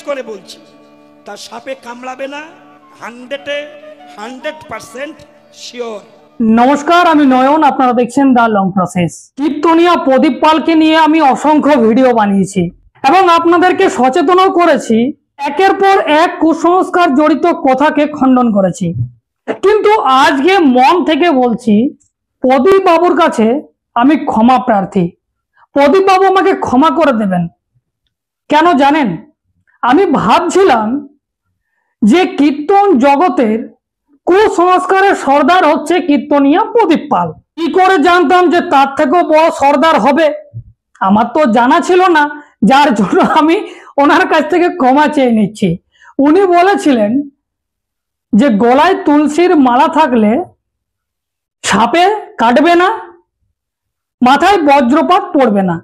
করে বলছি, তার সাপে কামড়াবে না, 100% শিওর। নমস্কার, আমি নয়ন, আপনারা দেখছেন দা লং প্রসেস। কীর্তনিয়া প্রদীপ পালকে নিয়ে আমি অসংখ্য ভিডিও বানিয়েছি এবং আপনাদেরকে সচেতনও করেছি, একের পর এক কুসংস্কার জড়িত কথাকে খণ্ডন করেছি। কিন্তু আজকে মন থেকে বলছি, প্রদীপ বাবুর কাছে আমি ক্ষমা প্রার্থী। প্রদীপ বাবু আমাকে ক্ষমা করে দেবেন। কেন জানেন? আমি ভাবছিলাম যে কীর্তন জগতের কুসংস্কারের সর্দার হচ্ছে কীর্তনিয়া প্রদীপ পাল। কি করে জানতাম যে তার থেকেও বড় সর্দার হবে? আমার তো জানা ছিল না, যার জন্য আমি ওনার কাছ থেকে ক্ষমা চেয়ে নিচ্ছি। উনি বলেছিলেন যে গলায় তুলসীর মালা থাকলে সাপে কাটবে না, মাথায় বজ্রপাত পড়বে না।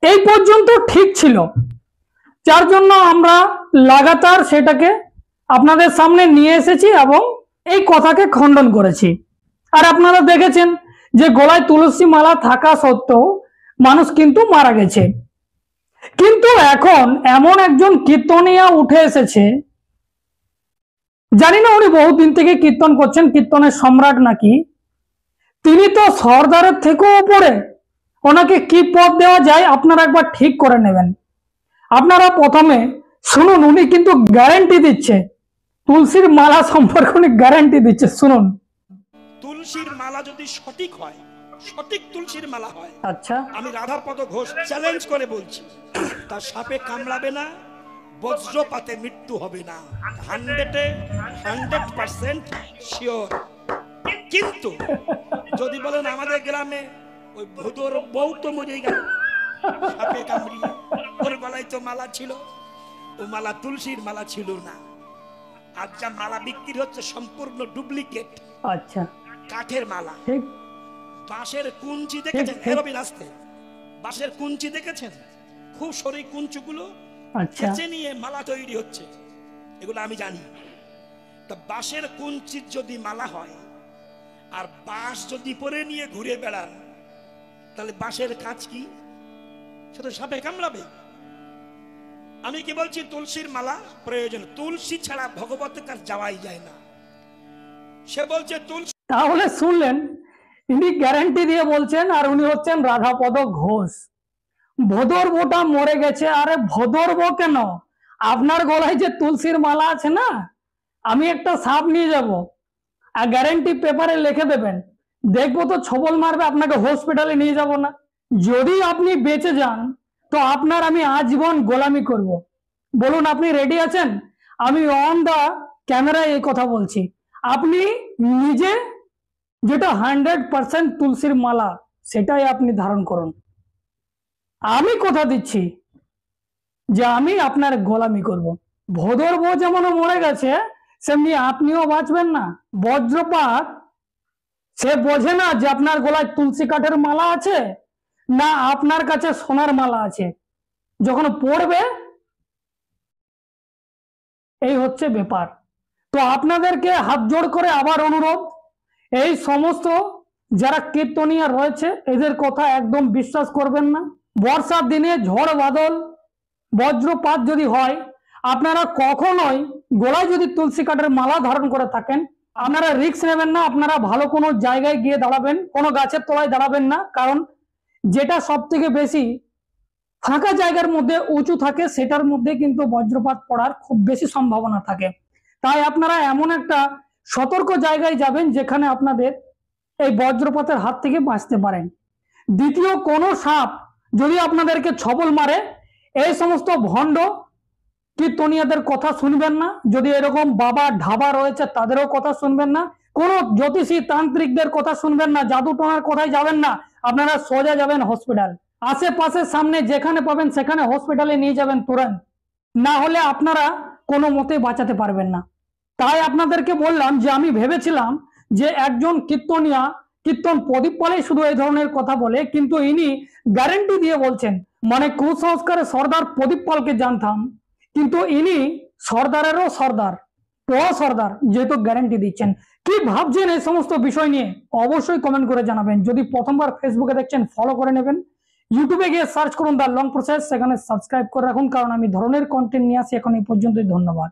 এই পর্যন্ত ঠিক ছিল, যার জন্য আমরা লাগাতার সেটাকে আপনাদের সামনে নিয়ে এসেছি এবং এই কথাকে খণ্ডন করেছি। আর আপনারা দেখেছেন যে গলায় তুলসী মালা থাকা সত্ত্বেও মানুষ কিন্তু মারা গেছে। কিন্তু এখন এমন একজন কীর্তনিয়া উঠে এসেছে, জানি না উনি বহুদিন থেকে কীর্তন করছেন, কীর্তনের সম্রাট নাকি। তিনি তো সর্দারের থেকেও উপরে। ওনাকে কি পদ দেওয়া যায় আপনারা একবার ঠিক করে নেবেন। আপনারা প্রথমে শুনুন, উনি কিন্তু গ্যারান্টি দিচ্ছে তুলসীর মালা সম্পর্কে, উনি গ্যারান্টি দিচ্ছে। শুনুন, তুলসীর মালা যদি সঠিক হয়, সঠিক তুলসীর মালা হয়, আচ্ছা, আমি রাধাপদ ঘোষ চ্যালেঞ্জ করে বলছি, তার সাপে কামড়াবে না, বজ্রপাতে মৃত্যু হবে না, 100% শিওর। কিন্তু যদি বলেন আমাদের গ্রামে ওই ভোদর বউ তো মরে গেল সাপে কামড়িয়ে, ওর গলায় তো মালা ছিল, ও মালা তুলসীর মালা ছিল না। আর যা মালা বিক্রি হচ্ছে সম্পূর্ণ ডুপ্লিকেট, আচ্ছা, কাঠের মালা। ঠিক। বাঁশের কুঞ্চি দেখেছেন? হেরবিন আসতে বাঁশের কুঞ্চি দেখেছেন? খুব সরু কুঞ্চুগুলো আচ্ছা, কেচে নিয়ে মালা তৈরি হচ্ছে, এগুলো আমি জানি। তা বাঁশের কুঞ্চির যদি মালা হয় আর বাঁশ যদি পরে নিয়ে ঘুরে বেড়ান, তাহলে বাঁশের কাজ কি? সেটা সাপে কামড়াবে। আমি কি বলছি, তুলসীর মালা প্রয়োজন, তুলসী ছাড়া ভগবতের কাছে যাওয়াই যায় না। সে বলছে তুলসী। তাহলে শুনলেন, ইনি গ্যারান্টি দিয়ে বলছেন, আর উনি হচ্ছেন রাধাপদ ঘোষ। ভোদর বোটা মরে গেছে। আরে ভোদর বো কেন? আপনার গলায় যে তুলসীর মালা আছে না, আমি একটা সাপ নিয়ে যাব আর গ্যারান্টি পেপারে লিখে দেবেন, দেখবো তো ছবল মারবে, আপনাকে হসপিটালে নিয়ে যাব না। যদি আপনি বেঁচে যান তো আপনার আমি আজীবন গোলামি করব। বলুন, আপনি রেডি আছেন? আমি অন দা ক্যামেরায় এই কথা বলছি। আপনি নিজে যেটা 100% তুলসীর মালা, সেটাই আপনি ধারণ করুন। আমি কথা দিচ্ছি যে আমি আপনার গোলামি করব। ভোদর বউ যেমন মরে গেছে, সেমনি আপনিও বাঁচবেন না। বজ্রপাত সে বোঝে না যে আপনার গলায় তুলসী কাঠের মালা আছে না আপনার কাছে সোনার মালা আছে। যখন পড়বে, এই হচ্ছে ব্যাপার। তো আপনাদেরকে হাত জোড় করে আবার অনুরোধ, এই সমস্ত যারা কীর্তনিয়া রয়েছে এদের কথা একদম বিশ্বাস করবেন না। বর্ষার দিনে ঝড় বাদল বজ্রপাত যদি হয়, আপনারা কখনোই গলায় যদি তুলসী কাঠের মালা ধারণ করে থাকেন, আপনারা রিস্ক নেবেন না। আপনারা ভালো কোনো জায়গায় গিয়ে দাঁড়াবেন, কোনো গাছের তলায় দাঁড়াবেন না, কারণ যেটা সব থেকে বেশি ফাঁকা জায়গার মধ্যে উঁচু থাকে, সেটার মধ্যে কিন্তু বজ্রপাত পড়ার খুব বেশি সম্ভাবনা থাকে। তাই আপনারা এমন একটা সতর্ক জায়গায় যাবেন যেখানে আপনাদের এই বজ্রপাতের হাত থেকে বাঁচতে পারেন। দ্বিতীয়, কোনো সাপ যদি আপনাদেরকে ছবল মারে, এই সমস্ত ভণ্ড কীর্তনিয়াদের কথা শুনবেন না। যদি এরকম বাবা ঢাবা রয়েছে তাদেরও কথা শুনবেন না। কোনো জ্যোতিষী তান্ত্রিকদের কথা শুনবেন না। জাদু টোনার কথায় যাবেন না। আপনারা সোজা যাবেন হসপিটাল। আশেপাশে সামনে যেখানে পাবেন সেখানে হসপিটালে নিয়ে যাবেন তুরন্ত, না হলে আপনারা কোনো মতে বাঁচাতে পারবেন না। তাই আপনাদেরকে বললাম যে আমি ভেবেছিলাম যে একজন কীর্তনিয়া, কীর্তন প্রদীপ পালেই শুধু এই ধরনের কথা বলে, কিন্তু ইনি গ্যারান্টি দিয়ে বলছেন। মানে কুসংস্কারের সর্দার প্রদীপ পালকে জানতাম, কিন্তু ইনি সর্দারেরও সর্দার, বড় সর্দার, যেহেতু গ্যারান্টি দিচ্ছেন। কি ভাবছেন এই সমস্ত বিষয় নিয়ে অবশ্যই কমেন্ট করে জানাবেন। যদি প্রথমবার ফেসবুকে দেখছেন ফলো করে নেবেন, ইউটিউবে গিয়ে সার্চ করুন দ্য লং প্রসেস, সেখানে সাবস্ক্রাইব করে রাখুন, কারণ আমি ধরনের কন্টেন্ট নিয়ে আসি। এখন এই পর্যন্তই, ধন্যবাদ।